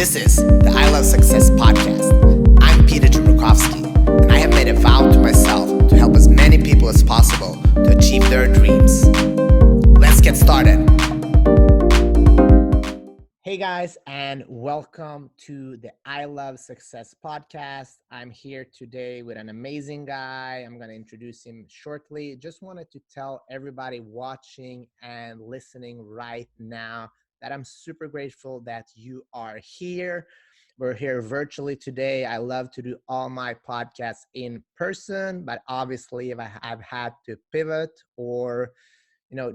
This is the I Love Success podcast. I'm Peter Chubukowski, and I have made a vow to myself to help as many people as possible to achieve their dreams. Let's get started. Hey guys, and welcome to the I Love Success podcast. I'm here today with an amazing guy. I'm going to introduce him shortly. Just wanted to tell everybody watching and listening right now that I'm super grateful that you are here. We're here virtually today. I love to do all my podcasts in person, but obviously if I've had to pivot or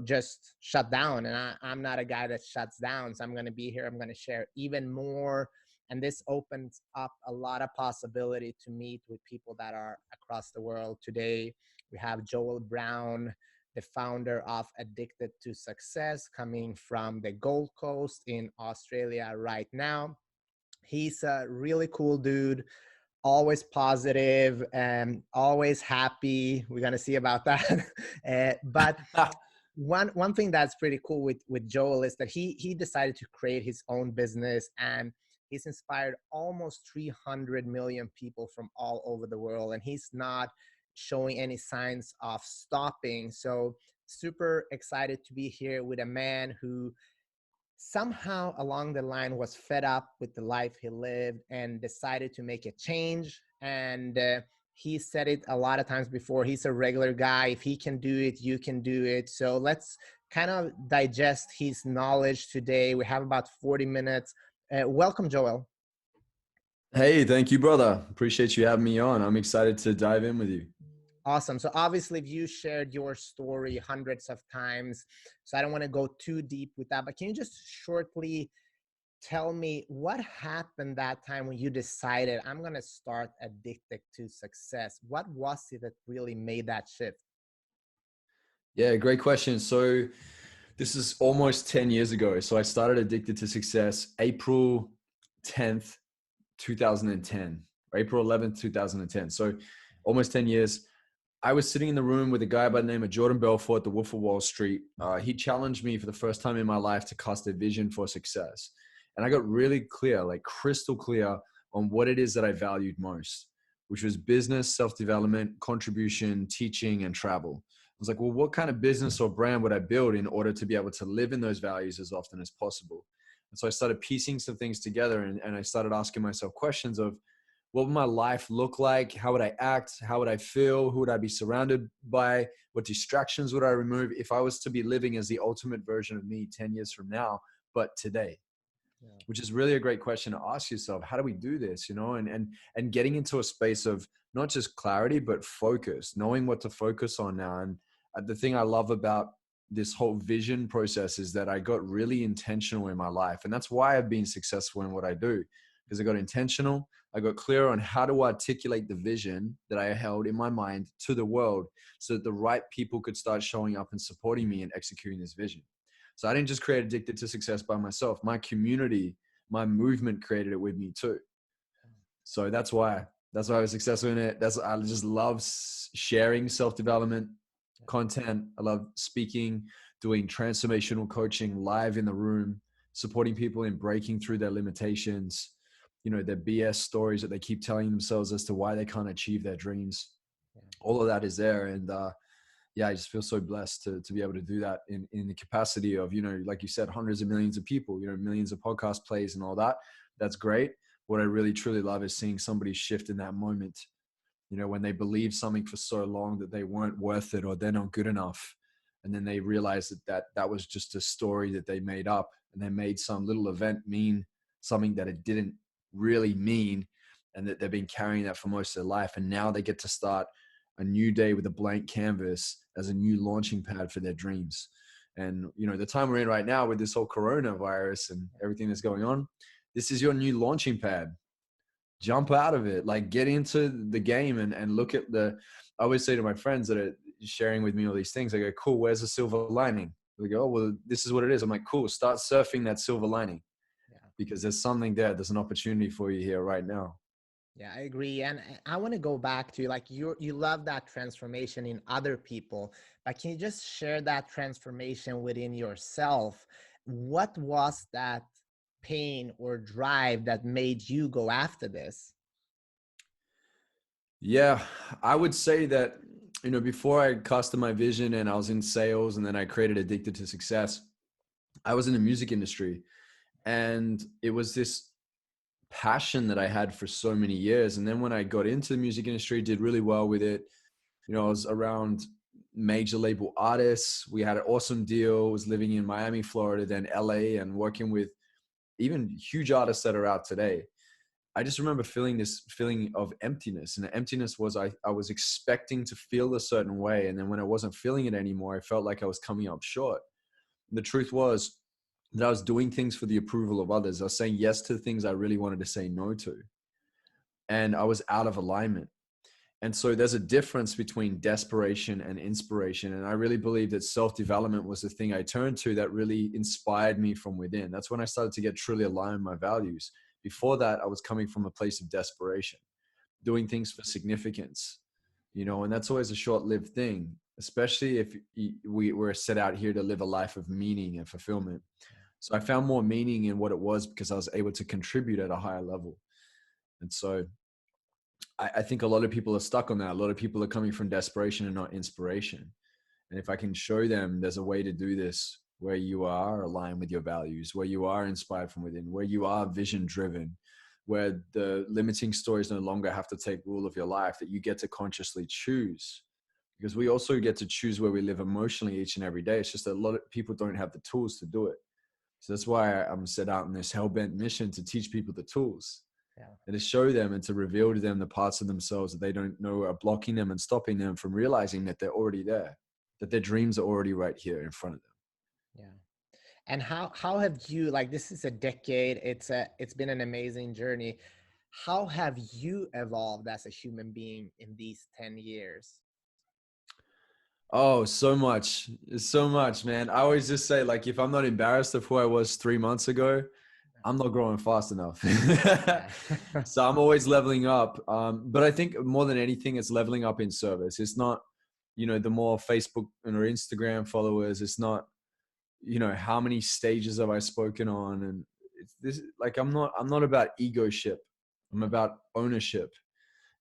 just shut down. And I'm not a guy that shuts down. So I'm going to be here. I'm going to share even more. And this opens up a lot of possibility to meet with people that are across the world. Today, we have Joel Brown, the founder of Addicted2Success, coming from the Gold Coast in Australia right now. He's a really cool dude, always positive and always happy. We're going to see about that. But one thing that's pretty cool with Joel is that he decided to create his own business, and he's inspired almost 300 million people from all over the world, and he's not showing any signs of stopping. So super excited to be here with a man who somehow along the line was fed up with the life he lived and decided to make a change. And he said it a lot of times before, he's a regular guy. If he can do it, you can do it. So let's kind of digest his knowledge today. We have about 40 minutes. Welcome, Joel. Hey, thank you, brother. Appreciate you having me on. I'm excited to dive in with you. Awesome. So obviously you shared your story hundreds of times, so I don't want to go too deep with that, but can you just shortly tell me what happened that time when you decided I'm going to start Addicted2Success? What was it that really made that shift? Yeah, great question. So this is almost 10 years ago. So I started Addicted2Success April 10th, 2010, or April 11th, 2010. So almost 10 years. I was sitting in the room with a guy by the name of Jordan Belfort at the Wolf of Wall Street. He challenged me for the first time in my life to cast a vision for success. And I got really clear, like crystal clear on what it is that I valued most, which was business, self-development, contribution, teaching, and travel. I was like, well, what kind of business or brand would I build in order to be able to live in those values as often as possible? And so I started piecing some things together, and I started asking myself questions of, what would my life look like? How would I act? How would I feel? Who would I be surrounded by? What distractions would I remove if I was to be living as the ultimate version of me 10 years from now, but today? Yeah. Which is really a great question to ask yourself. How do we do this? And getting into a space of not just clarity, but focus, knowing what to focus on now. And the thing I love about this whole vision process is that I got really intentional in my life. And that's why I've been successful in what I do, because I got intentional. I got clear on how to articulate the vision that I held in my mind to the world so that the right people could start showing up and supporting me in executing this vision. So I didn't just create Addicted2Success by myself. My community, my movement created it with me too. So that's why I was successful in it. I just love sharing self-development content. I love speaking, doing transformational coaching live in the room, supporting people in breaking through their limitations, their BS stories that they keep telling themselves as to why they can't achieve their dreams. All of that is there. And I just feel so blessed to be able to do that in the capacity of, like you said, hundreds of millions of people, millions of podcast plays and all that. That's great. What I really, truly love is seeing somebody shift in that moment, when they believe something for so long that they weren't worth it or they're not good enough. And then they realize that was just a story that they made up, and they made some little event mean something that it didn't really mean, and that they've been carrying that for most of their life. And now they get to start a new day with a blank canvas as a new launching pad for their dreams. And, the time we're in right now with this whole coronavirus and everything that's going on, this is your new launching pad. Jump out of it, like get into the game and look at I always say to my friends that are sharing with me all these things, I go, cool, where's the silver lining? They go, oh, well, this is what it is. I'm like, cool, start surfing that silver lining. Because there's something there. There's an opportunity for you here right now. Yeah, I agree. And I want to go back to like you love that transformation in other people, but can you just share that transformation within yourself? What was that pain or drive that made you go after this? Yeah, I would say that, before I casted my vision and I was in sales and then I created Addicted to Success, I was in the music industry, and it was this passion that I had for so many years. And then when I got into the music industry, did really well with it. I was around major label artists. We had an awesome deal. Was living in Miami, Florida, then LA, and working with even huge artists that are out today. I just remember feeling this feeling of emptiness. And the emptiness was I was expecting to feel a certain way. And then when I wasn't feeling it anymore, I felt like I was coming up short. And the truth was that I was doing things for the approval of others. I was saying yes to things I really wanted to say no to. And I was out of alignment. And so there's a difference between desperation and inspiration. And I really believe that self-development was the thing I turned to that really inspired me from within. That's when I started to get truly aligned with my values. Before that, I was coming from a place of desperation, doing things for significance, and that's always a short-lived thing, especially if we're set out here to live a life of meaning and fulfillment. So I found more meaning in what it was because I was able to contribute at a higher level. And so I think a lot of people are stuck on that. A lot of people are coming from desperation and not inspiration. And if I can show them there's a way to do this where you are aligned with your values, where you are inspired from within, where you are vision driven, where the limiting stories no longer have to take rule of your life, that you get to consciously choose. Because we also get to choose where we live emotionally each and every day. It's just that a lot of people don't have the tools to do it. So that's why I'm set out on this hell-bent mission to teach people the tools. Yeah. And to show them and to reveal to them the parts of themselves that they don't know are blocking them and stopping them from realizing that they're already there, that their dreams are already right here in front of them. Yeah. And how have you, like, this is a decade, it's been an amazing journey. How have you evolved as a human being in these 10 years? Oh, so much, man. I always just say, like, if I'm not embarrassed of who I was 3 months ago, I'm not growing fast enough. So I'm always leveling up. But I think more than anything, it's leveling up in service. It's not, the more Facebook or Instagram followers. It's not, how many stages have I spoken on? And it's this, like, I'm not about egoship. I'm about ownership,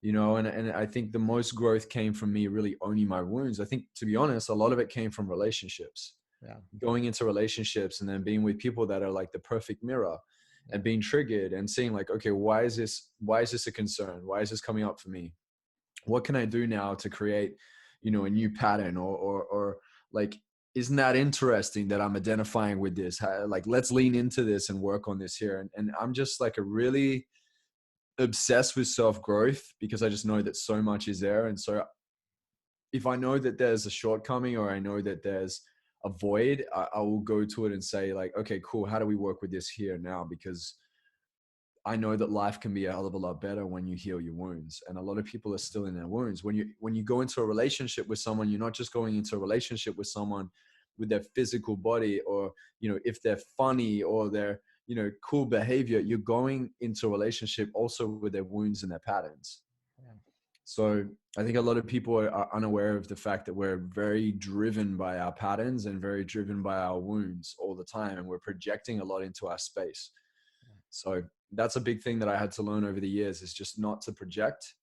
and I think the most growth came from me really owning my wounds. I think, to be honest, a lot of it came from relationships. Yeah. Going into relationships and then being with people that are like the perfect mirror, and being triggered and seeing like, okay, why is this a concern? Why is this coming up for me? What can I do now to create, a new pattern, or like, isn't that interesting that I'm identifying with this? Like, let's lean into this and work on this here. And I'm just like a really obsessed with self-growth because I just know that so much is there. And so if I know that there's a shortcoming, or I know that there's a void, I will go to it and say like, okay, cool. How do we work with this here now? Because I know that life can be a hell of a lot better when you heal your wounds. And a lot of people are still in their wounds. When you go into a relationship with someone, you're not just going into a relationship with someone with their physical body, or, if they're funny or they're, cool behavior. You're going into a relationship also with their wounds and their patterns. Yeah. So I think a lot of people are unaware of the fact that we're very driven by our patterns and very driven by our wounds all the time. And we're projecting a lot into our space. So that's a big thing that I had to learn over the years, is just not to project,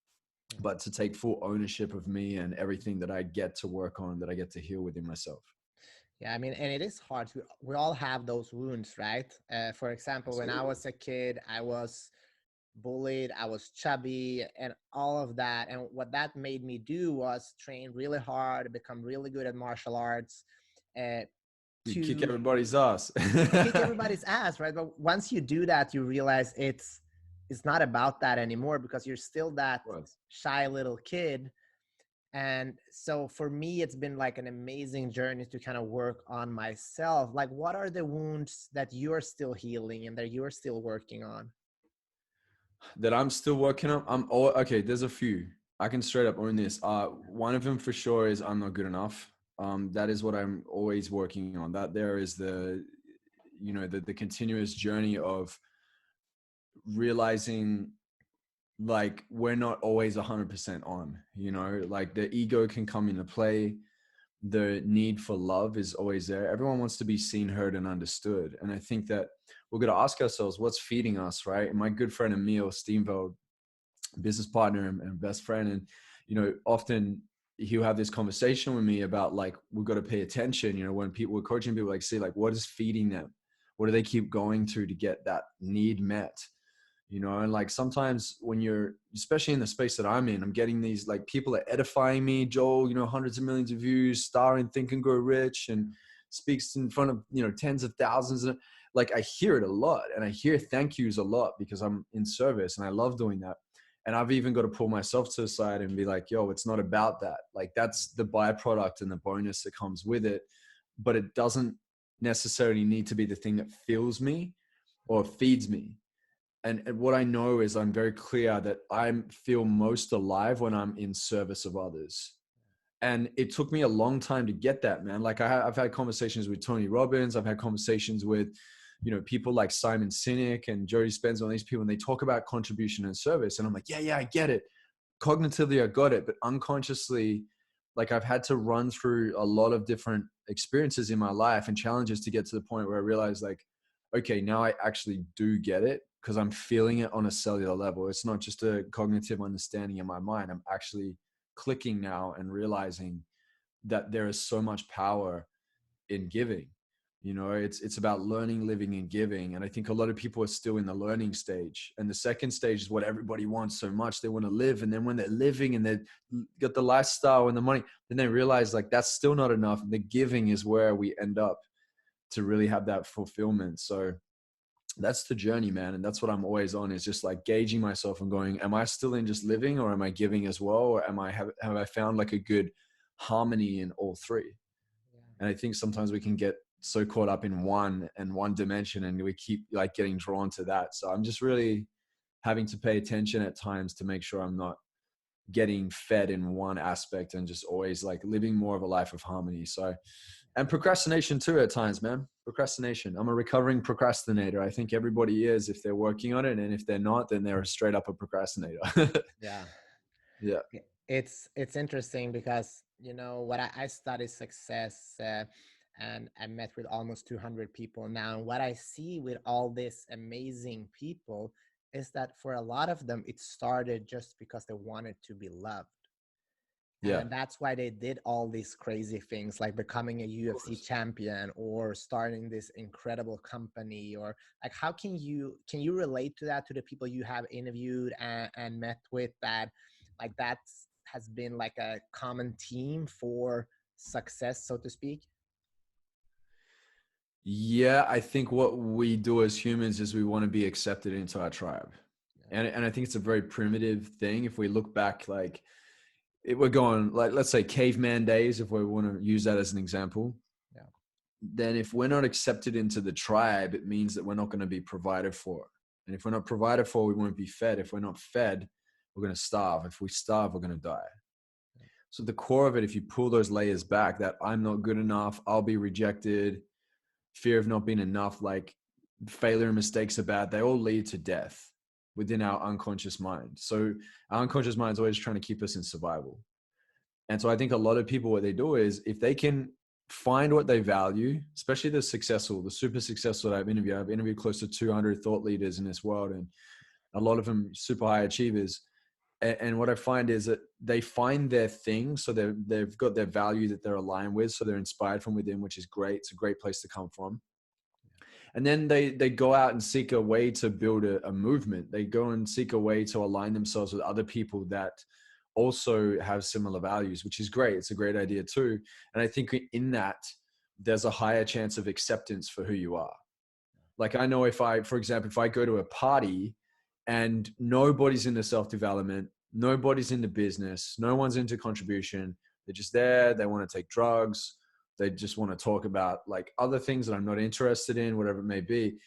but to take full ownership of me and everything that I get to work on, that I get to heal within myself. Yeah, I mean, and it is hard. We all have those wounds, right? For example, Absolutely. When I was a kid, I was bullied, I was chubby, and all of that. And what that made me do was train really hard, become really good at martial arts, to kick everybody's ass. Kick everybody's ass, right? But once you do that, you realize it's not about that anymore, because you're still that shy little kid. And so for me, it's been like an amazing journey to kind of work on myself. Like, what are the wounds that you're still healing and that you're still working on? That I'm still working on? Okay, there's a few. I can straight up own this. One of them for sure is I'm not good enough. That is what I'm always working on. That there is the continuous journey of realizing, like, we're not always 100% on, like the ego can come into play. the need for love is always there. Everyone wants to be seen, heard, and understood. And I think that we're going to ask ourselves, what's feeding us, right? And my good friend Emil Steenveld, business partner and best friend, and often he'll have this conversation with me about like, we've got to pay attention, when people are coaching people, like, see, like, what is feeding them? What do they keep going to get that need met? And like sometimes when you're, especially in the space that I'm in, I'm getting these like people are edifying me, Joel, hundreds of millions of views, star in Think and Grow Rich, and speaks in front of, tens of thousands. Like I hear it a lot, and I hear thank yous a lot because I'm in service and I love doing that. And I've even got to pull myself to the side and be like, yo, it's not about that. Like that's the byproduct and the bonus that comes with it. But it doesn't necessarily need to be the thing that fills me or feeds me. And what I know is I'm very clear that I feel most alive when I'm in service of others. And it took me a long time to get that, man. Like I've had conversations with Tony Robbins. I've had conversations with, people like Simon Sinek and Jody Spencer, all these people, and they talk about contribution and service. And I'm like, yeah, I get it. Cognitively, I got it. But unconsciously, like I've had to run through a lot of different experiences in my life and challenges to get to the point where I realized like, okay, now I actually do get it because I'm feeling it on a cellular level. It's not just a cognitive understanding in my mind. I'm actually clicking now and realizing that there is so much power in giving. It's about learning, living, and giving. And I think a lot of people are still in the learning stage. And the second stage is what everybody wants so much. They want to live. And then when they're living and they've got the lifestyle and the money, then they realize like that's still not enough. The giving is where we end up to really have that fulfillment. So that's the journey, man. And that's what I'm always on, is just like gauging myself and going, am I still in just living, or am I giving as well? Or have I found like a good harmony in all three? Yeah. And I think sometimes we can get so caught up in one dimension, and we keep like getting drawn to that. So I'm just really having to pay attention at times to make sure I'm not getting fed in one aspect and just always like living more of a life of harmony. So, and procrastination too at times, man. Procrastination. I'm a recovering procrastinator. I think everybody is if they're working on it. And if they're not, then they're straight up a procrastinator. Yeah. Yeah. It's interesting because what I study success, and I met with almost 200 people now, and what I see with all these amazing people is that for a lot of them it started just because they wanted to be loved. Yeah. And that's why they did all these crazy things like becoming a Of UFC course. champion or starting this incredible company. Or like, how can you relate to that, to the people you have interviewed and met with, that like that's has been like a common theme for success, so to speak? Yeah. I think what we do as humans is we want to be accepted into our tribe. Yeah. And I think it's a very primitive thing. If we look back, like we're going like, let's say caveman days, if we want to use that as an example, Yeah. then if we're not accepted into the tribe, it means that we're not going to be provided for. And if we're not provided for, we won't be fed. If we're not fed, we're going to starve. If we starve, we're going to die. So the core of it, if you pull those layers back, that I'm not good enough, I'll be rejected, fear of not being enough, like failure and mistakes are bad, they all lead to death within our unconscious mind. So our unconscious mind is always trying to keep us in survival. And so I think a lot of people, what they do is if they can find what they value, especially the successful, the super successful that I've interviewed close to 200 thought leaders in this world, and a lot of them super high achievers. And what I find is that they find their thing. So they've got their value that they're aligned with. So they're inspired from within, which is great. It's a great place to come from. And then they go out and seek a way to build a movement. They go and seek a way to align themselves with other people that also have similar values, which is great. It's a great idea too. And I think in that, there's a higher chance of acceptance for who you are. Like I know for example, if I go to a party and nobody's into self-development, nobody's into business, no one's into contribution, they're just there, they want to take drugs, they just want to talk about like other things that I'm not interested in, whatever it may be.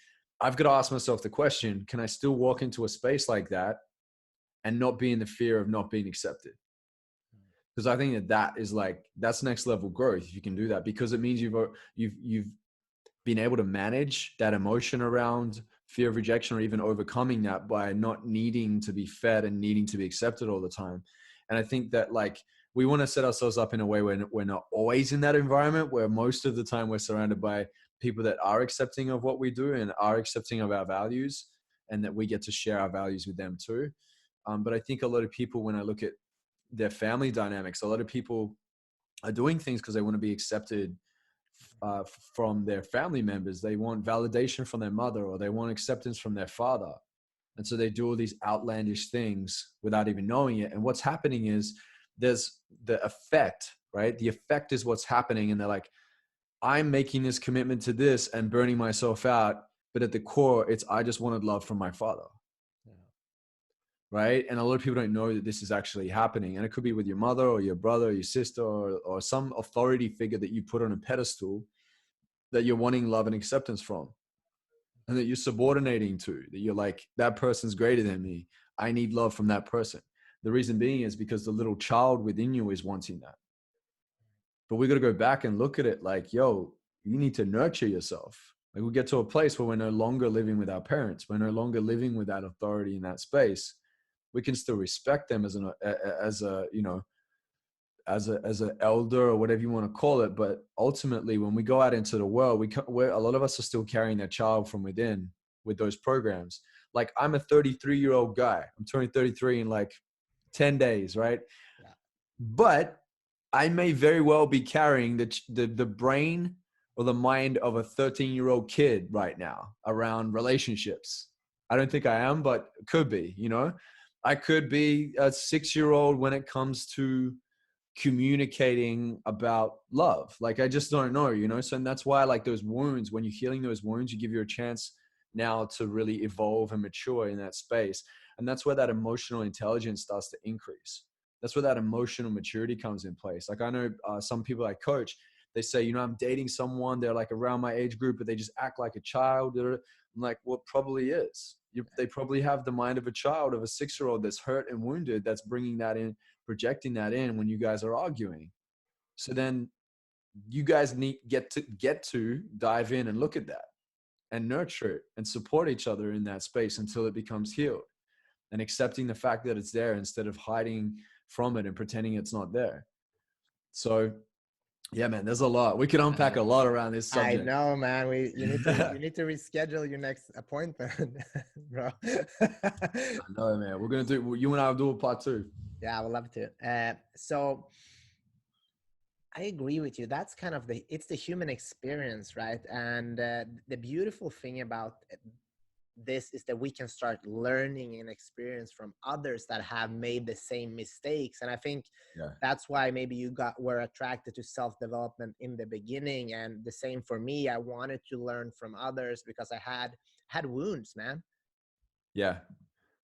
I've got to ask myself the question, can I still walk into a space like that and not be in the fear of not being accepted? Because I think that is like, that's next level growth if you can do that, because it means you've been able to manage that emotion around fear of rejection, or even overcoming that by not needing to be fed and needing to be accepted all the time. And I think that like we want to set ourselves up in a way where we're not always in that environment, where most of the time we're surrounded by people that are accepting of what we do and are accepting of our values, and that we get to share our values with them too. But I think a lot of people, when I look at their family dynamics, a lot of people are doing things because they want to be accepted from their family members. They want validation from their mother, or they want acceptance from their father. And so they do all these outlandish things without even knowing it. And what's happening is there's the effect, right? The effect is what's happening. And they're like, I'm making this commitment to this and burning myself out. But at the core, it's, I just wanted love from my father. Yeah. Right. And a lot of people don't know that this is actually happening. And it could be with your mother or your brother or your sister, or some authority figure that you put on a pedestal that you're wanting love and acceptance from, and that you're subordinating to, that you're like, that person's greater than me. I need love from that person. The reason being is because the little child within you is wanting that. But we got to go back and look at it like, yo, you need to nurture yourself. Like, we get to a place where we're no longer living with our parents. We're no longer living with that authority in that space. We can still respect them as a, you know, as an elder or whatever you want to call it. But ultimately, when we go out into the world, we're a lot of us are still carrying that child from within with those programs. Like, I'm a 33-year-old guy. I'm turning 33 in like 10 days, right? Yeah. But I may very well be carrying the brain or the mind of a 13-year-old kid right now around relationships. I don't think I am, but could be, you know. I could be a 6-year-old when it comes to communicating about love. Like, I just don't know, you know. So, and that's why, like, those wounds, when you're healing those wounds, you give you a chance now to really evolve and mature in that space. And that's where that emotional intelligence starts to increase. That's where that emotional maturity comes in place. Like, I know some people I coach, they say, you know, I'm dating someone, they're like around my age group, but they just act like a child. I'm like, well, probably is. They probably have the mind of a child, of a 6-year-old that's hurt and wounded, that's bringing that in, projecting that in when you guys are arguing. So then you guys need get to dive in and look at that and nurture it and support each other in that space until it becomes healed, and accepting the fact that it's there instead of hiding from it and pretending it's not there. So yeah, man, there's a lot. We could unpack a lot around this I subject. know, man. You need to reschedule your next appointment, bro. I know, man. We're gonna do, you and I will do a part 2. Yeah, I would love to. So I agree with you. That's kind of it's the human experience, right? And the beautiful thing about this is that we can start learning and experience from others that have made the same mistakes. And I think Yeah. that's why maybe were attracted to self-development in the beginning. And the same for me. I wanted to learn from others because I had wounds, man. Yeah.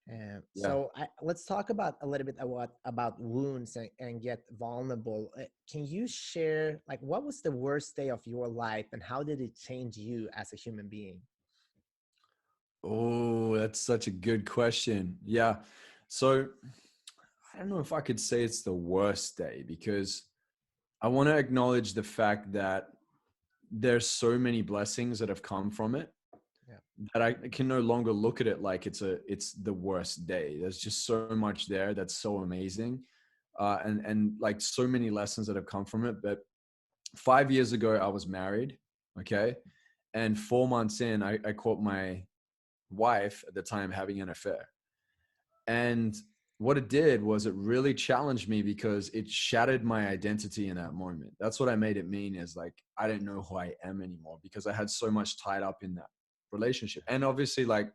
Yeah. So let's talk about a little bit about wounds and get vulnerable. Can you share, like, what was the worst day of your life and how did it change you as a human being? Oh, that's such a good question. Yeah. So I don't know if I could say it's the worst day, because I want to acknowledge the fact that there's so many blessings that have come from it, Yeah. that I can no longer look at it like it's the worst day. There's just so much there that's so amazing. And like, so many lessons that have come from it. But 5 years ago, I was married. Okay. And 4 months in, I caught my wife at the time having an affair. And what it did was it really challenged me, because it shattered my identity in that moment. That's what I made it mean, is like, I didn't know who I am anymore, because I had so much tied up in that relationship. And obviously, like,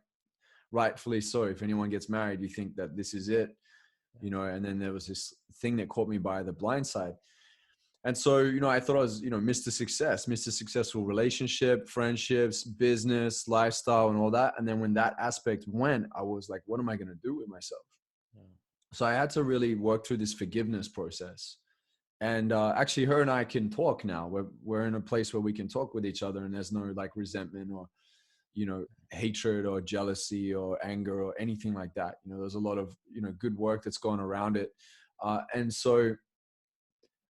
rightfully so, if anyone gets married, you think that this is it, you know. And then there was this thing that caught me by the blind side. And so, you know, I thought I was, you know, Mr. Success, Mr. Successful relationship, friendships, business, lifestyle, and all that. And then when that aspect went, I was like, what am I going to do with myself? Yeah. So I had to really work through this forgiveness process. And actually, her and I can talk now. We're in a place where we can talk with each other, and there's no like resentment or, you know, hatred or jealousy or anger or anything like that. You know, there's a lot of, you know, good work that's gone around it. And so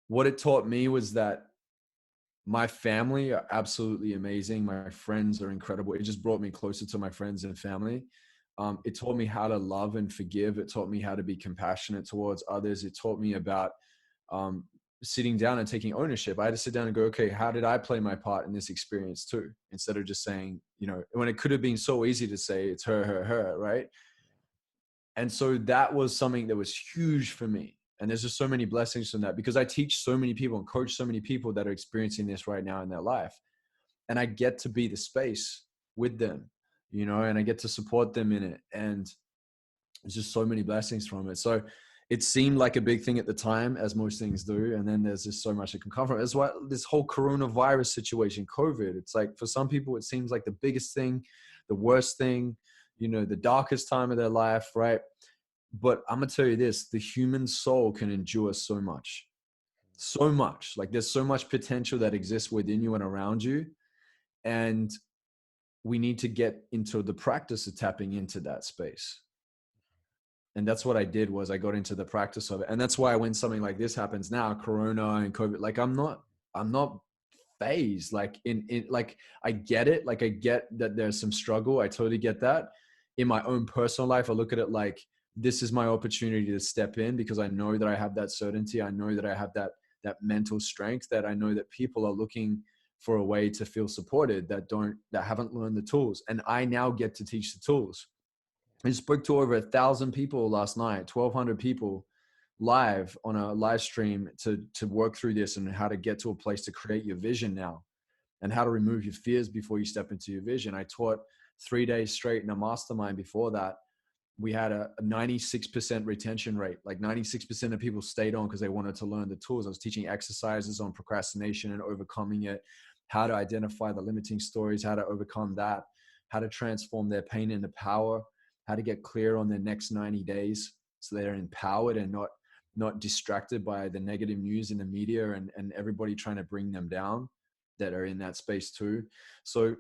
what it taught me was that my family are absolutely amazing. My friends are incredible. It just brought me closer to my friends and family. It taught me how to love and forgive. It taught me how to be compassionate towards others. It taught me about um, sitting down and taking ownership. I had to sit down and go, okay, how did I play my part in this experience too? Instead of just saying, you know, when it could have been so easy to say it's her, right? And so that was something that was huge for me. And there's just so many blessings from that, because I teach so many people and coach so many people that are experiencing this right now in their life. And I get to be the space with them, you know, and I get to support them in it. And there's just so many blessings from it. So it seemed like a big thing at the time, as most things do. And then there's just so much that can come from it. That's why this whole coronavirus situation, COVID, it's like, for some people, it seems like the biggest thing, the worst thing, you know, the darkest time of their life, right? But I'm going to tell you this, the human soul can endure so much, so much. Like, there's so much potential that exists within you and around you. And we need to get into the practice of tapping into that space. And that's what I did, was I got into the practice of it. And that's why when something like this happens now, Corona and COVID, like I'm not phased. Like like I get it. Like I get that there's some struggle. I totally get that. In my own personal life, I look at it like, this is my opportunity to step in, because I know that I have that certainty. I know that I have that mental strength, that I know that people are looking for a way to feel supported, that haven't learned the tools. And I now get to teach the tools. I spoke to over 1,000 people last night, 1,200 people live on a live stream to work through this, and how to get to a place to create your vision now, and how to remove your fears before you step into your vision. I taught 3 days straight in a mastermind before that. We had a 96% retention rate. Like 96% of people stayed on because they wanted to learn the tools. I was teaching exercises on procrastination and overcoming it, how to identify the limiting stories, how to overcome that, how to transform their pain into power, how to get clear on their next 90 days so they're empowered and not distracted by the negative news in the media and everybody trying to bring them down, that are in that space too. So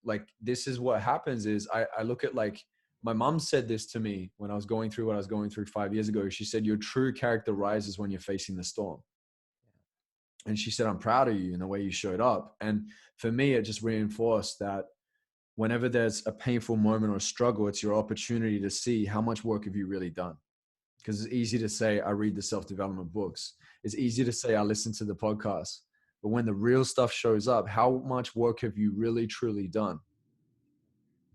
like, this is what happens is I look at, like, my mom said this to me when I was going through what I was going through 5 years ago. She said, your true character rises when you're facing the storm. And she said, I'm proud of you and the way you showed up. And for me, it just reinforced that whenever there's a painful moment or a struggle, it's your opportunity to see how much work have you really done. Because it's easy to say, I read the self-development books. It's easy to say, I listen to the podcast. But when the real stuff shows up, how much work have you really, truly done?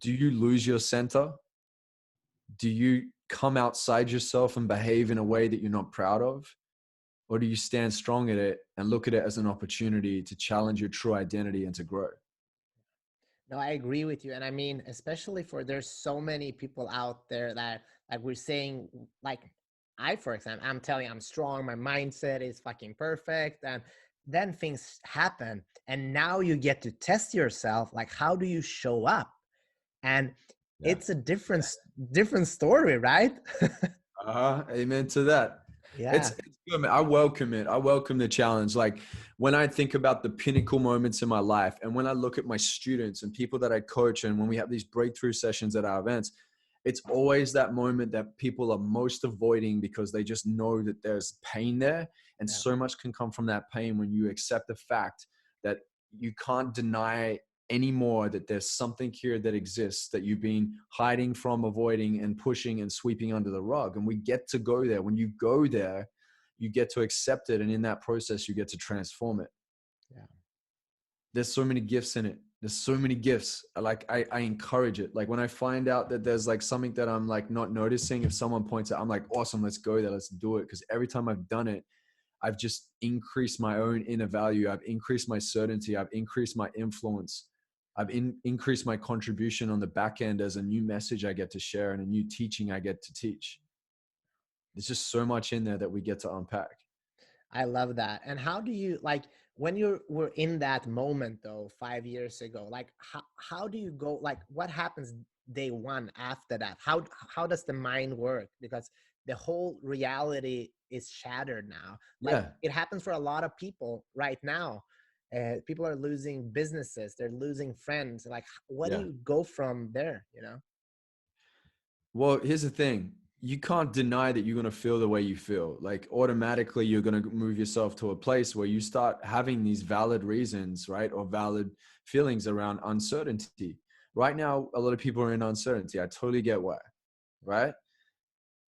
Do you lose your center? Do you come outside yourself and behave in a way that you're not proud of? Or do you stand strong at it and look at it as an opportunity to challenge your true identity and to grow? No, I agree with you. And I mean, especially for there's so many people out there that, like we're saying, like I, for example, I'm telling you, I'm strong, my mindset is fucking perfect. And then things happen. And now you get to test yourself. Like, how do you show up? And Yeah. it's a different story, right? Amen to that. It's Yeah. good, man. I welcome it. I welcome the challenge. Like, when I think about the pinnacle moments in my life, and when I look at my students and people that I coach, and when we have these breakthrough sessions at our events, it's always that moment that people are most avoiding, because they just know that there's pain there. And Yeah. so much can come from that pain when you accept the fact that you can't deny anymore that there's something here that exists that you've been hiding from, avoiding, and pushing and sweeping under the rug. And we get to go there. When you go there, you get to accept it. And in that process, you get to transform it. Yeah. There's so many gifts in it. There's so many gifts. Like, I encourage it. Like, when I find out that there's like something that I'm like not noticing, if someone points out, I'm like, awesome, let's go there. Let's do it. Because every time I've done it, I've just increased my own inner value. I've increased my certainty. I've increased my influence. I've increased my contribution on the back end as a new message I get to share and a new teaching I get to teach. There's just so much in there that we get to unpack. I love that. And how do you, like, when you were in that moment though, 5 years ago, like how do you go, like what happens day one after that? How does the mind work? Because the whole reality is shattered now. Like Yeah. it happens for a lot of people right now. People are losing businesses, they're losing friends. Like, what do Yeah. you go from there, you know? Well, here's the thing. You can't deny that you're going to feel the way you feel. Like, automatically, you're going to move yourself to a place where you start having these valid reasons, right? Or valid feelings around uncertainty. Right now, a lot of people are in uncertainty. I totally get why, right?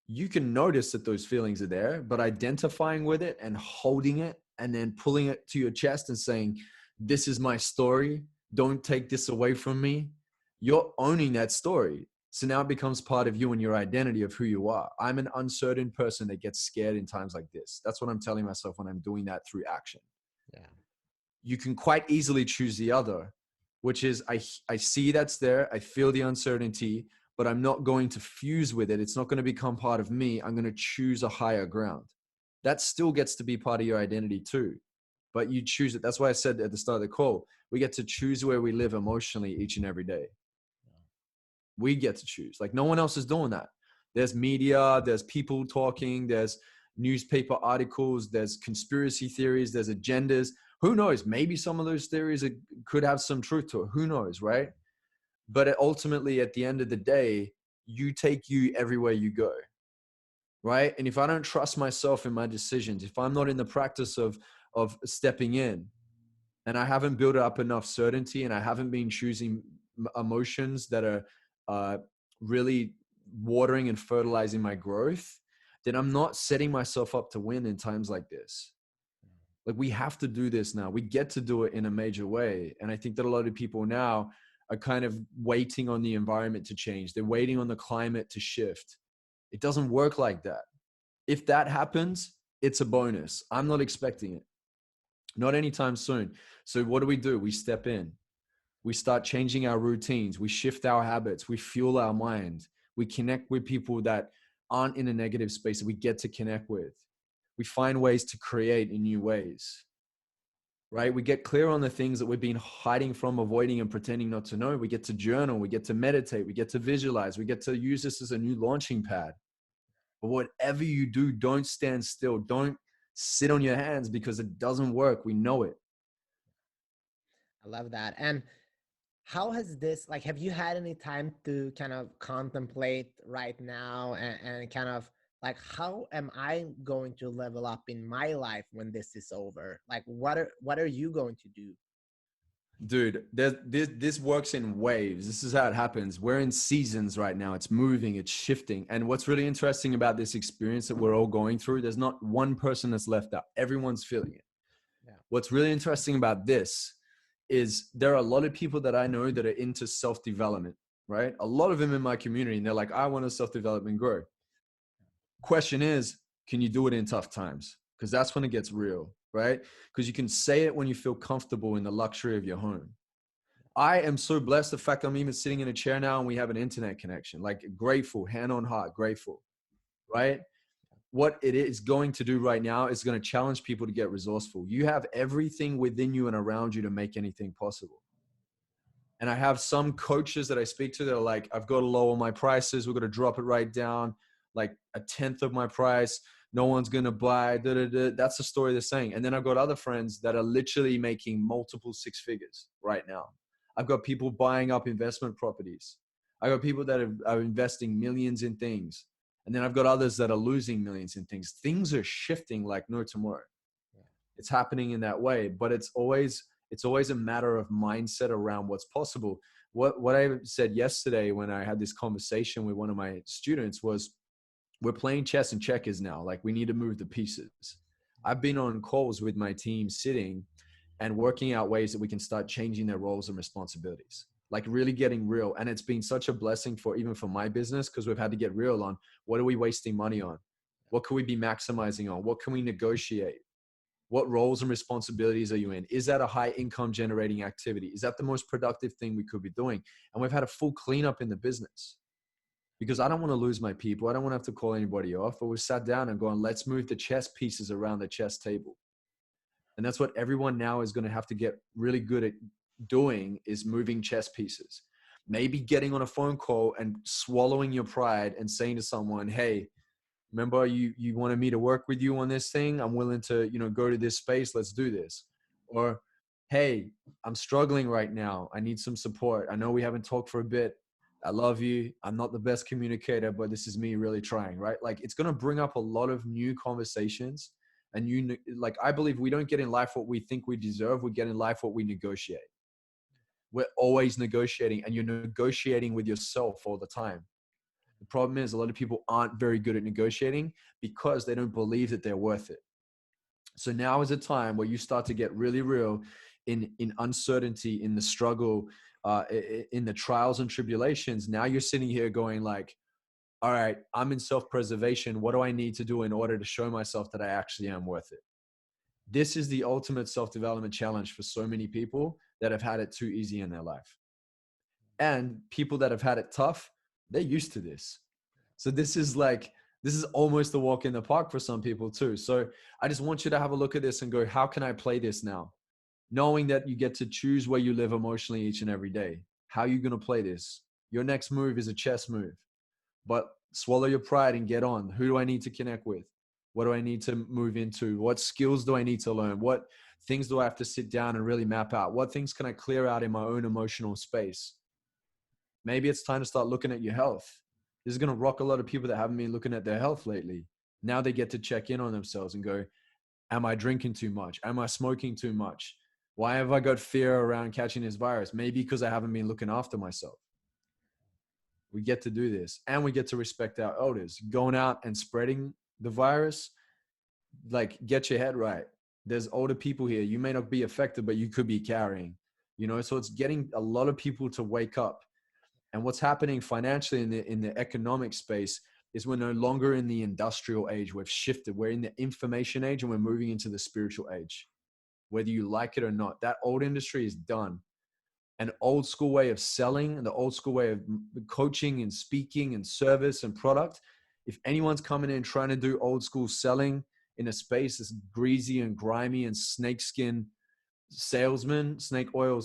you can notice that those feelings are there, but identifying with it and holding it and then pulling it to your chest and saying, this is my story. Don't take this away from me. You're owning that story. So now it becomes part of you and your identity of who you are. I'm an uncertain person that gets scared in times like this. That's what I'm telling myself when I'm doing that through action. Yeah. You can quite easily choose the other, which is I see that's there. I feel the uncertainty, but I'm not going to fuse with it. It's not going to become part of me. I'm going to choose a higher ground. That still gets to be part of your identity too, but you choose it. That's why I said at the start of the call, we get to choose where we live emotionally each and every day. We get to choose. Like no one else is doing that. There's media, there's people talking, there's newspaper articles, there's conspiracy theories, there's agendas. Who knows? Maybe some of those theories could have some truth to it. Who knows, right? But ultimately, at the end of the day, you take you everywhere you go, right? And if I don't trust myself in my decisions, if I'm not in the practice of stepping in, and I haven't built up enough certainty, and I haven't been choosing emotions that are really watering and fertilizing my growth, then I'm not setting myself up to win in times like this. Like we have to do this now. We get to do it in a major way. And I think that a lot of people now are kind of waiting on the environment to change. They're waiting on the climate to shift. It doesn't work like that. If that happens, it's a bonus. I'm not expecting it. Not anytime soon. So what do? We step in. We start changing our routines. We shift our habits. We fuel our mind. We connect with people that aren't in a negative space that we get to connect with. We find ways to create in new ways, right? We get clear on the things that we've been hiding from, avoiding, and pretending not to know. We get to journal. We get to meditate. We get to visualize. We get to use this as a new launching pad. But whatever you do, don't stand still. Don't sit on your hands because it doesn't work. We know it. I love that. And how has this, like, have you had any time to kind of contemplate right now and kind of like, how am I going to level up in my life when this is over? Like, what are you going to do? Dude, this works in waves. This is how it happens. We're in seasons right now. It's moving, it's shifting. And what's really interesting about this experience that we're all going through, there's not one person that's left out. Everyone's feeling it. Yeah. What's really interesting about this is there are a lot of people that I know that are into self-development, right? A lot of them in my community, and they're like, I want to self-development grow. Question is, can you do it in tough times? Because that's when it gets real, right? Because you can say it when you feel comfortable in the luxury of your home. I am so blessed the fact I'm even sitting in a chair now and we have an internet connection, like grateful, hand on heart, grateful, right? What it is going to do right now is going to challenge people to get resourceful. You have everything within you and around you to make anything possible. And I have some coaches that I speak to that are like, I've got to lower my prices. We're going to drop it right down, like a tenth of my price. No one's going to buy. Da, da, da. That's the story they're saying. And then I've got other friends that are literally making multiple six figures right now. I've got people buying up investment properties. I've got people that are investing millions in things. And then I've got others that are losing millions in things. Things are shifting like no tomorrow. It's happening in that way, but it's always a matter of mindset around what's possible. What I said yesterday when I had this conversation with one of my students was, we're playing chess and checkers now. Like we need to move the pieces. I've been on calls with my team sitting and working out ways that we can start changing their roles and responsibilities, like really getting real. And it's been such a blessing even for my business, because we've had to get real on what are we wasting money on? What can we be maximizing on? What can we negotiate? What roles and responsibilities are you in? Is that a high income generating activity? Is that the most productive thing we could be doing? And we've had a full cleanup in the business because I don't want to lose my people. I don't want to have to call anybody off, but we've sat down and gone, let's move the chess pieces around the chess table. And that's what everyone now is going to have to get really good at doing, is moving chess pieces. Maybe getting on a phone call and swallowing your pride and saying to someone, hey, remember you wanted me to work with you on this thing? I'm willing to, go to this space. Let's do this. Or, hey, I'm struggling right now. I need some support. I know we haven't talked for a bit. I love you. I'm not the best communicator, but this is me really trying, right? Like it's going to bring up a lot of new conversations. And I believe we don't get in life what we think we deserve. We get in life what we negotiate. We're always negotiating, and you're negotiating with yourself all the time. The problem is a lot of people aren't very good at negotiating because they don't believe that they're worth it. So now is a time where you start to get really real in uncertainty, in the struggle, in the trials and tribulations. Now you're sitting here going like, all right, I'm in self-preservation. What do I need to do in order to show myself that I actually am worth it? This is the ultimate self-development challenge for so many people that have had it too easy in their life. And people that have had it tough, they're used to this. So this is almost a walk in the park for some people too. So I just want you to have a look at this and go, how can I play this now? Knowing that you get to choose where you live emotionally each and every day. How are you going to play this? Your next move is a chess move, but swallow your pride and get on. Who do I need to connect with? What do I need to move into? What skills do I need to learn? What things do I have to sit down and really map out? What things can I clear out in my own emotional space? Maybe it's time to start looking at your health. This is going to rock a lot of people that haven't been looking at their health lately. Now they get to check in on themselves and go, am I drinking too much? Am I smoking too much? Why have I got fear around catching this virus? Maybe because I haven't been looking after myself. We get to do this, and we get to respect our elders. Going out and spreading the virus, like, get your head right. There's older people here. You may not be affected, but you could be carrying, so it's getting a lot of people to wake up. And what's happening financially in the economic space is we're no longer in the industrial age. We've shifted. We're in the information age, and we're moving into the spiritual age. Whether you like it or not, that old industry is done. An old school way of selling, the old school way of coaching and speaking and service and product. If anyone's coming in trying to do old school selling in a space that's greasy and grimy and snake oil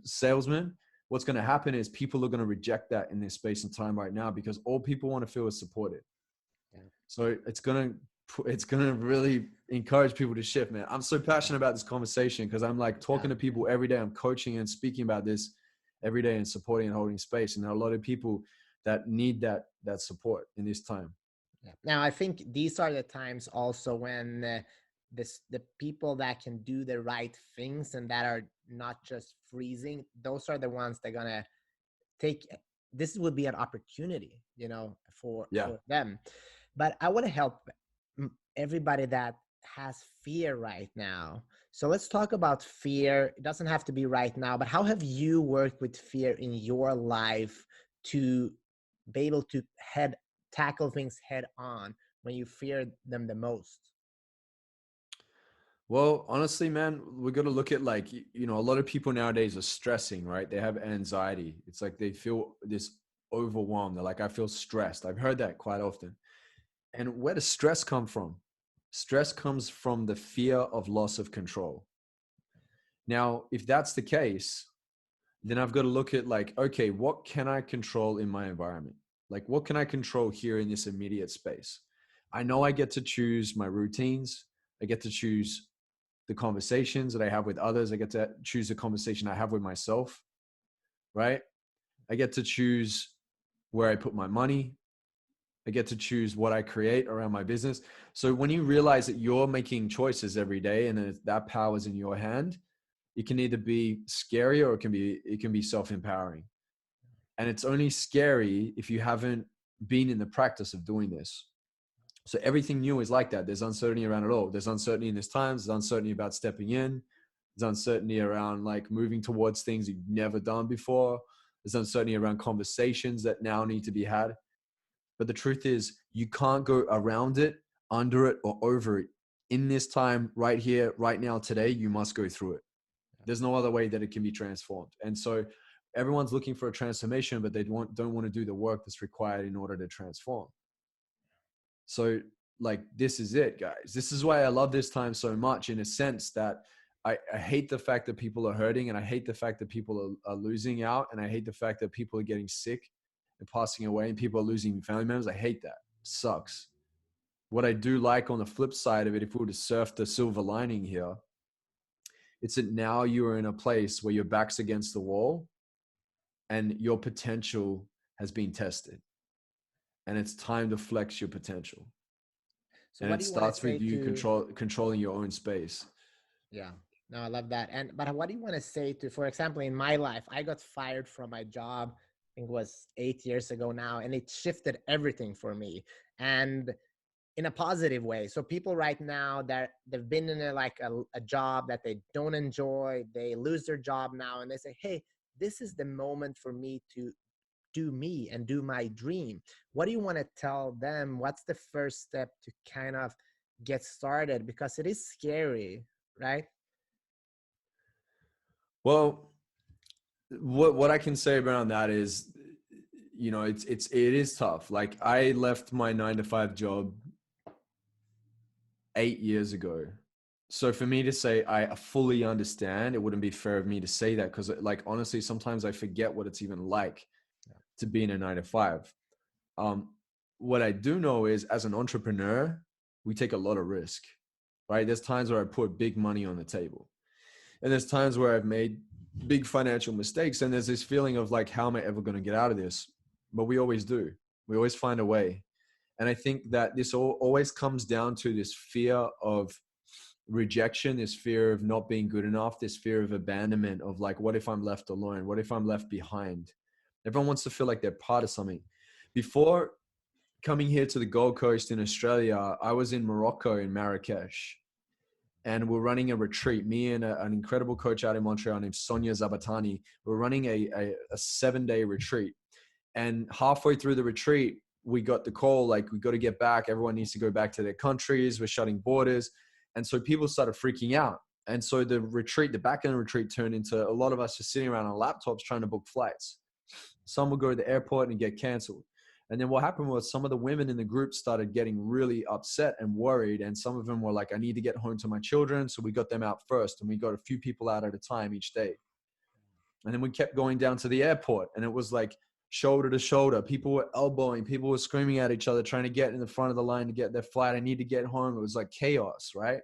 salesman, what's going to happen is people are going to reject that in this space and time right now, because all people want to feel is supported. Yeah. So it's going to really encourage people to shift, man. I'm so passionate about this conversation because I'm like talking to people every day. I'm coaching and speaking about this every day and supporting and holding space. And there are a lot of people that need that support in this time. Yeah. Now, I think these are the times also when the people that can do the right things and that are not just freezing, those are the ones that are going to take, this would be an opportunity, for them. But I want to help everybody that has fear right now. So let's talk about fear. It doesn't have to be right now, but how have you worked with fear in your life to be able to tackle things head on when you fear them the most? Well, honestly, man, we're going to look at a lot of people nowadays are stressing, right? They have anxiety. It's like they feel this overwhelmed. They're like, I feel stressed. I've heard that quite often. And where does stress come from? Stress comes from the fear of loss of control. Now, if that's the case, then I've got to look at okay, what can I control in my environment? Like, what can I control here in this immediate space? I know I get to choose my routines. I get to choose the conversations that I have with others. I get to choose the conversation I have with myself, right? I get to choose where I put my money. I get to choose what I create around my business. So when you realize that you're making choices every day and that power is in your hand, it can either be scary or it can be self-empowering. And it's only scary if you haven't been in the practice of doing this. So everything new is like that. There's uncertainty around it all. There's uncertainty in this time. There's uncertainty about stepping in. There's uncertainty around moving towards things you've never done before. There's uncertainty around conversations that now need to be had. But the truth is, you can't go around it, under it, or over it. In this time, right here, right now, today, you must go through it. There's no other way that it can be transformed. And so everyone's looking for a transformation, but they don't want to do the work that's required in order to transform. So this is it, guys. This is why I love this time so much, in a sense that I hate the fact that people are hurting, and I hate the fact that people are losing out, and I hate the fact that people are getting sick and passing away and people are losing family members. I hate that. It sucks. What I do like on the flip side of it, if we were to surf the silver lining here, it's that now you are in a place where your back's against the wall and your potential has been tested. And it's time to flex your potential. So and it starts with you controlling your own space. Yeah. No, I love that. But what do you want to say to, for example, in my life, I got fired from my job think it was 8 years ago now, and it shifted everything for me. And in a positive way. So people right now that they've been in a job that they don't enjoy, they lose their job now, and they say, hey, this is the moment for me to do me and do my dream. What do you want to tell them? What's the first step to kind of get started? Because it is scary, right? Well, what I can say around that is, it is tough. Like, I left my 9 to 5 job 8 years ago. So for me to say I fully understand, it wouldn't be fair of me to say that, because, like, honestly, sometimes I forget what it's even like to be in a 9 to 5. Um, what I do know is, as an entrepreneur, we take a lot of risk, right? There's times where I put big money on the table, and there's times where I've made big financial mistakes, and there's this feeling of like, how am I ever going to get out of this? But we always do. We always find a way. And I think that this always comes down to this fear of rejection, this fear of not being good enough, this fear of abandonment, of like, what if I'm left alone? What if I'm left behind? Everyone wants to feel like they're part of something. Before coming here to the Gold Coast in Australia, I was in Morocco, in Marrakesh, and we're running a retreat. Me and an incredible coach out in Montreal named Sonia Zabatani. We're running a 7-day retreat. And halfway through the retreat, we got the call, like, we got to get back. Everyone needs to go back to their countries. We're shutting borders. And so people started freaking out. And so the back end retreat turned into a lot of us just sitting around on laptops trying to book flights. Some would go to the airport and get canceled. And then what happened was, some of the women in the group started getting really upset and worried. And some of them were like, I need to get home to my children. So we got them out first, and we got a few people out at a time each day. And then we kept going down to the airport, and it was like shoulder to shoulder. People were elbowing, people were screaming at each other, trying to get in the front of the line to get their flight. I need to get home. It was like chaos, right?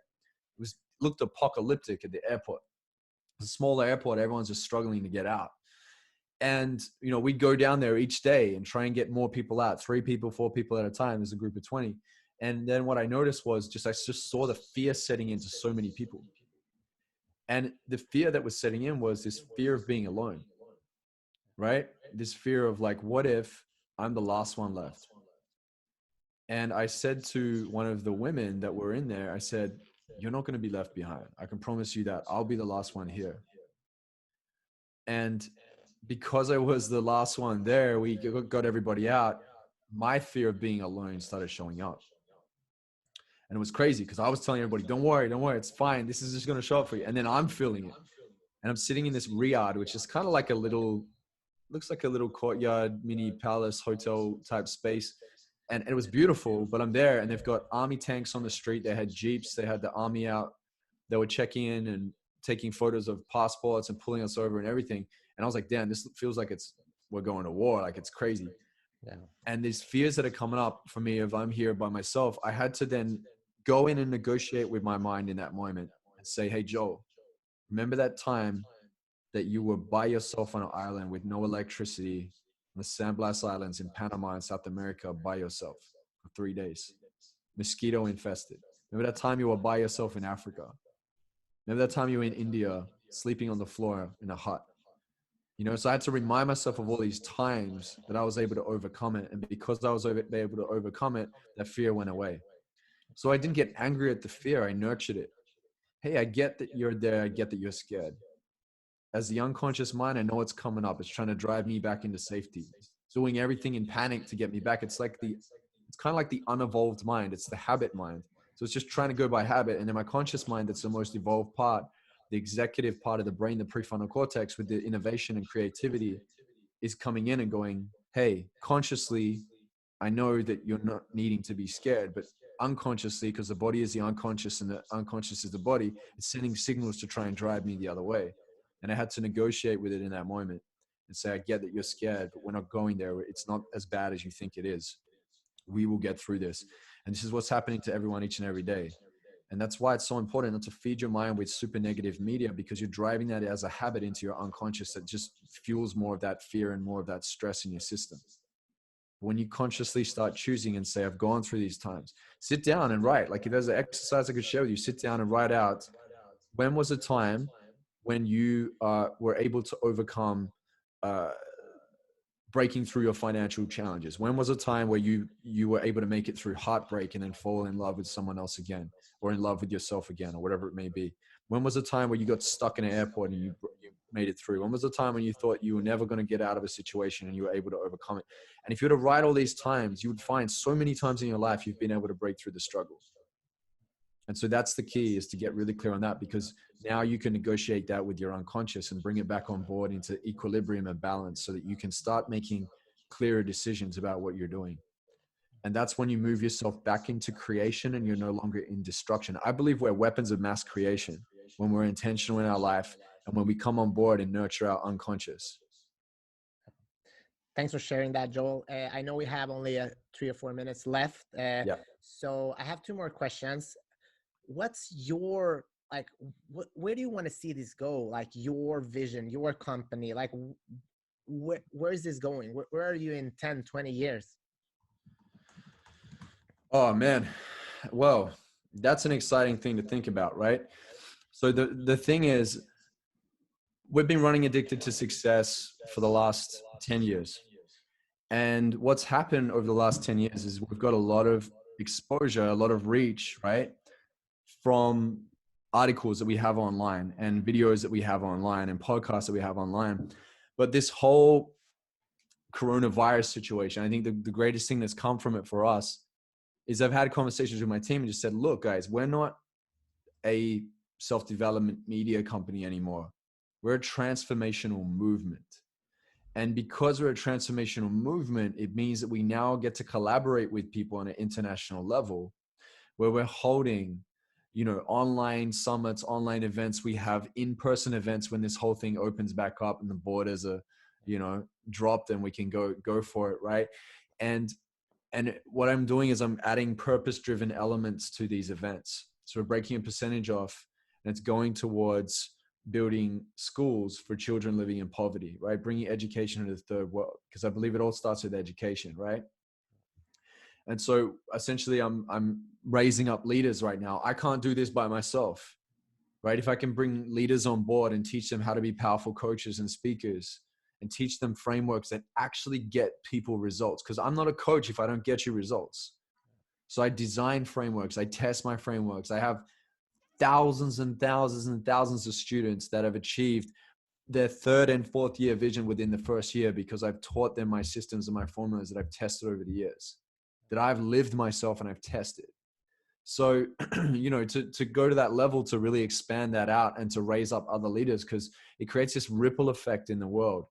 Looked apocalyptic at the airport. It's a smaller airport. Everyone's just struggling to get out. And, we'd go down there each day and try and get more people out, 3 people, 4 people at a time. There's a group of 20. And then what I noticed was I just saw the fear setting into so many people. And the fear that was setting in was this fear of being alone, right? This fear of like, what if I'm the last one left? And I said to one of the women that were in there, I said, you're not going to be left behind. I can promise you that. I'll be the last one here. And because I was the last one there, we got everybody out. My fear of being alone started showing up. And it was crazy, because I was telling everybody, don't worry, it's fine. This is just going to show up for you. And then I'm feeling it. And I'm sitting in this riad, which is kind of like looks like a little courtyard, mini palace, hotel type space. And it was beautiful, but I'm there, and they've got army tanks on the street. They had Jeeps. They had the army out. They were checking in and taking photos of passports and pulling us over and everything. And I was like, damn, this feels like we're going to war. Like, it's crazy. Yeah. And these fears that are coming up for me, if I'm here by myself, I had to then go in and negotiate with my mind in that moment and say, hey, Joe, remember that time that you were by yourself on an island with no electricity on the San Blas Islands in Panama in South America, by yourself for 3 days, mosquito infested? Remember that time you were by yourself in Africa? Remember that time you were in India, sleeping on the floor in a hut? So I had to remind myself of all these times that I was able to overcome it. And because I was able to overcome it, that fear went away. So I didn't get angry at the fear. I nurtured it. Hey, I get that you're there. I get that you're scared. As the unconscious mind, I know it's coming up. It's trying to drive me back into safety. It's doing everything in panic to get me back. It's kind of like the unevolved mind. It's the habit mind. So it's just trying to go by habit. And then my conscious mind, that's the most evolved part, the executive part of the brain, the prefrontal cortex, with the innovation and creativity, is coming in and going, hey, consciously, I know that you're not needing to be scared, but unconsciously, because the body is the unconscious and the unconscious is the body, it's sending signals to try and drive me the other way. And I had to negotiate with it in that moment and say, I get that you're scared, but we're not going there. It's not as bad as you think it is. We will get through this. And this is what's happening to everyone each and every day. And that's why it's so important not to feed your mind with super negative media, because you're driving that as a habit into your unconscious that just fuels more of that fear and more of that stress in your system. When you consciously start choosing and say, I've gone through these times, sit down and write. Like, if there's an exercise I could share with you, sit down and write out, when was a time when you were able to overcome breaking through your financial challenges? When was a time where you were able to make it through heartbreak and then fall in love with someone else again, or in love with yourself again, or whatever it may be? When was a time where you got stuck in an airport and you made it through? When was a time when you thought you were never going to get out of a situation and you were able to overcome it? And if you were to write all these times, you would find so many times in your life you've been able to break through the struggle. And so that's the key, is to get really clear on that, because now you can negotiate that with your unconscious and bring it back on board into equilibrium and balance, so that you can start making clearer decisions about what you're doing. And that's when you move yourself back into creation and you're no longer in destruction. I believe we're weapons of mass creation when we're intentional in our life and when we come on board and nurture our unconscious. Thanks for sharing that, Joel. I know we have only 3 or 4 minutes left. Yeah. So I have two more questions. What's your, like, where do you want to see this go? Like your vision, your company, like where is this going? Where are you in 10, 20 years? Oh man. Well, that's an exciting thing to think about, right? So the thing is, we've been running Addicted to Success for the last 10 years. And what's happened over the last 10 years is we've got a lot of exposure, a lot of reach, right? From articles that we have online and videos that we have online and podcasts that we have online. But this whole coronavirus situation, I think the greatest thing that's come from it for us is I've had conversations with my team and just said, look, guys, we're not a self-development media company anymore. We're a transformational movement. And because we're a transformational movement, it means that we now get to collaborate with people on an international level, where we're holding, online summits, online events. We have in-person events when this whole thing opens back up and the borders are, dropped, and we can go for it, right? And what I'm doing is I'm adding purpose-driven elements to these events. So we're breaking a percentage off, and it's going towards building schools for children living in poverty, right? Bringing education into the third world, because I believe it all starts with education, right? And so essentially I'm raising up leaders right now. I can't do this by myself, right? If I can bring leaders on board and teach them how to be powerful coaches and speakers, and teach them frameworks that actually get people results, because I'm not a coach if I don't get you results. So I design frameworks, I test my frameworks. I have thousands and thousands and thousands of students that have achieved their third and fourth year vision within the first year, because I've taught them my systems and my formulas that I've tested over the years, that I've lived myself and I've tested. So, to go to that level, to really expand that out and to raise up other leaders, because it creates this ripple effect in the world.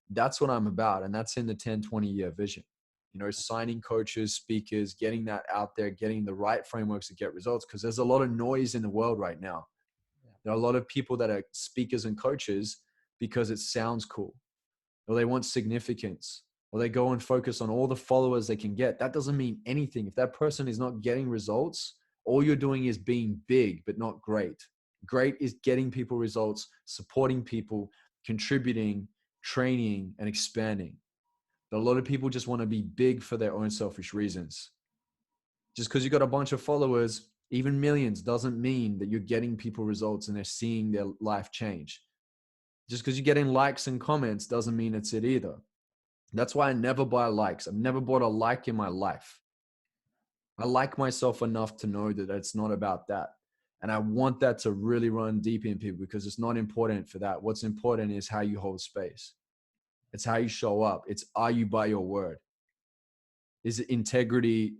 That's what I'm about. And that's in the 10, 20 year vision, signing coaches, speakers, getting that out there, getting the right frameworks to get results. Because there's a lot of noise in the world right now. There are a lot of people that are speakers and coaches because it sounds cool, or they want significance, or they go and focus on all the followers they can get. That doesn't mean anything. If that person is not getting results, all you're doing is being big, but not great. Great is getting people results, supporting people, contributing, training, and expanding. But a lot of people just want to be big for their own selfish reasons. Just because you got a bunch of followers, even millions, doesn't mean that you're getting people results and they're seeing their life change. Just because you're getting likes and comments doesn't mean it's it either. That's why I never buy likes. I've never bought a like in my life. I like myself enough to know that it's not about that. And I want that to really run deep in people, because it's not important for that. What's important is how you hold space. It's how you show up. It's, are you by your word? Is integrity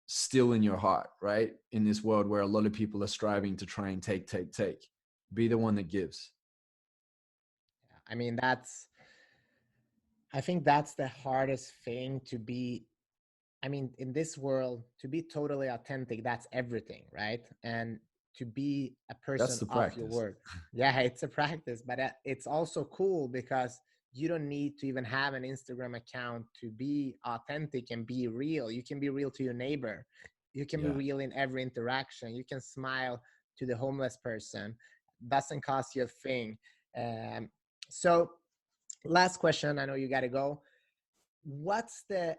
still in your heart, right? In this world where a lot of people are striving to try and take. Be the one that gives. I mean, I think that's the hardest thing to be. I mean, in this world, to be totally authentic, that's everything, right? And to be a That's person the of your practice. word. Yeah, it's a practice, but it's also cool because you don't need to even have an Instagram account to be authentic and be real. You can be real to your neighbor. You can be Yeah. real in every interaction. You can smile to the homeless person. Doesn't cost you a thing. Um, so, last question. I know you got to go. What's the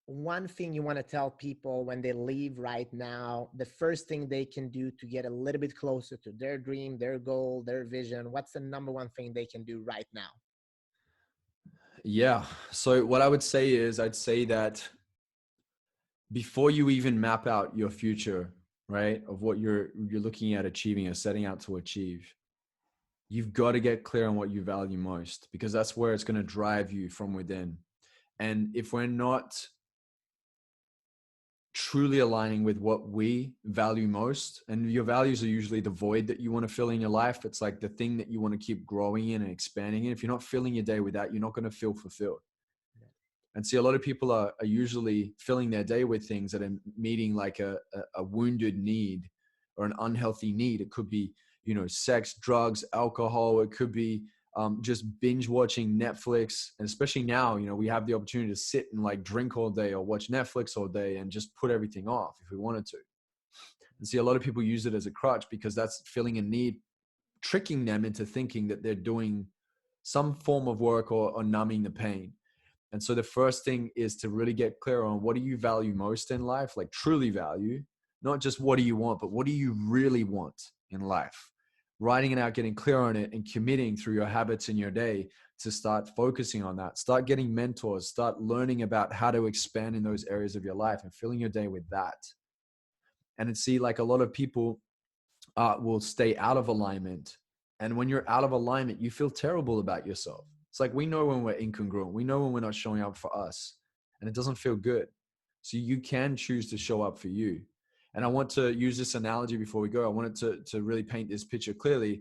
one thing you want to tell people when they leave right now, the first thing they can do to get a little bit closer to their dream, their goal, their vision? What's the number one thing they can do right now? Yeah. So what I would say is I'd say that before you even map out your future, right, of what you're looking at achieving or setting out to achieve, you've got to get clear on what you value most, because that's where it's going to drive you from within. And if we're not truly aligning with what we value most, and your values are usually the void that you want to fill in your life, it's like the thing that you want to keep growing in and expanding in. If you're not filling your day with that, you're not going to feel fulfilled. And see, a lot of people are usually filling their day with things that are meeting like a wounded need or an unhealthy need. It could be, sex, drugs, alcohol. It could be just binge watching Netflix. And especially now, we have the opportunity to sit and like drink all day or watch Netflix all day and just put everything off if we wanted to. And see, a lot of people use it as a crutch because that's filling a need, tricking them into thinking that they're doing some form of work or numbing the pain. And so the first thing is to really get clear on what do you value most in life, like truly value, not just what do you want, but what do you really want in life? Writing it out, getting clear on it, and committing through your habits in your day to start focusing on that. Start getting mentors, start learning about how to expand in those areas of your life and filling your day with that. And see, like a lot of people will stay out of alignment. And when you're out of alignment, you feel terrible about yourself. It's like we know when we're incongruent. We know when we're not showing up for us, and it doesn't feel good. So you can choose to show up for you. And I want to use this analogy before we go. I wanted to really paint this picture clearly.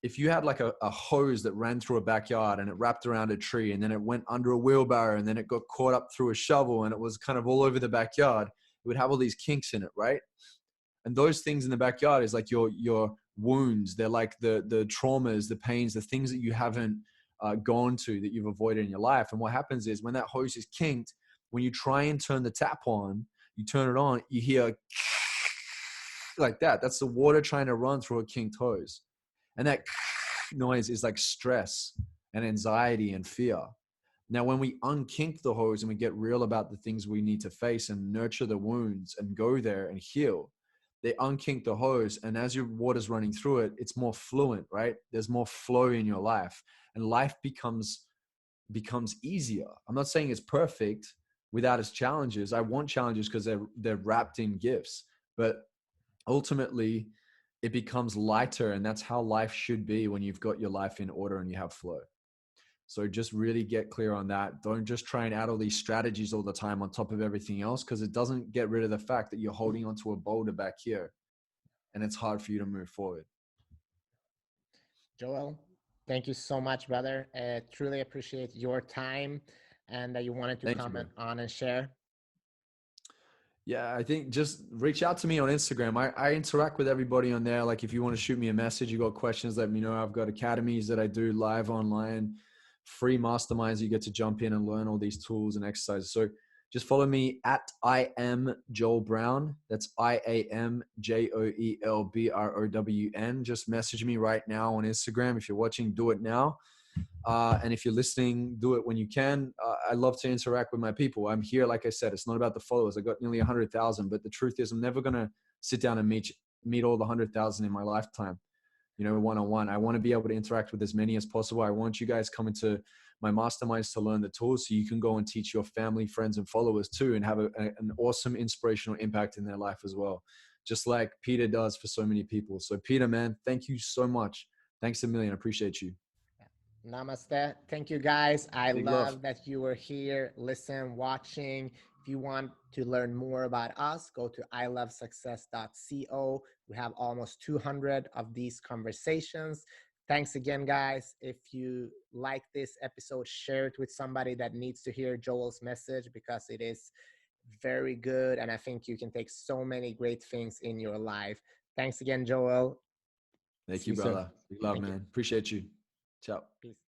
If you had like a hose that ran through a backyard and it wrapped around a tree and then it went under a wheelbarrow and then it got caught up through a shovel and it was kind of all over the backyard, it would have all these kinks in it, right? And those things in the backyard is like your wounds. They're like the traumas, the pains, the things that you haven't gone to, that you've avoided in your life. And what happens is when that hose is kinked, when you try and turn the tap on, you turn it on, you hear like that. That's the water trying to run through a kinked hose. And that noise is like stress and anxiety and fear. Now, when we unkink the hose and we get real about the things we need to face and nurture the wounds and go there and heal, they unkink the hose. And as your water's running through it, it's more fluent, right? There's more flow in your life, and life becomes easier. I'm not saying it's perfect without its challenges. I want challenges because they're wrapped in gifts, but ultimately it becomes lighter. And that's how life should be when you've got your life in order and you have flow. So just really get clear on that. Don't just try and add all these strategies all the time on top of everything else, because it doesn't get rid of the fact that you're holding onto a boulder back here and it's hard for you to move forward. Joel, thank you so much, brother. Truly appreciate your time and that you wanted to Thank you, bro. comment on and share. Yeah, I think just reach out to me on Instagram. I interact with everybody on there. Like if you want to shoot me a message, you got questions, let me know. I've got academies that I do live online, free masterminds. You get to jump in and learn all these tools and exercises. So just follow me at I am Joel Brown. That's IAMJOELBROWN. Just message me right now on Instagram. If you're watching, do it now. And if you're listening, do it when you can. I love to interact with my people. I'm here, like I said, it's not about the followers. I got nearly 100,000, but the truth is I'm never going to sit down and meet all the 100,000 in my lifetime, one-on-one. I want to be able to interact with as many as possible. I want you guys coming to my masterminds to learn the tools so you can go and teach your family, friends, and followers too, and have an awesome inspirational impact in their life as well, just like Peter does for so many people. So Peter, man, thank you so much. Thanks a million. I appreciate you. Namaste. Thank you, guys. I Big love. love that you were here, listen, watching. If you want to learn more about us, go to ilovesuccess.co. We have almost 200 of these conversations. Thanks again, guys. If you like this episode, share it with somebody that needs to hear Joel's message, because it is very good. And I think you can take so many great things in your life. Thanks again, Joel. Thank See you, you soon. brother. Big love, Thank you. man. Appreciate you. Ciao. Peace.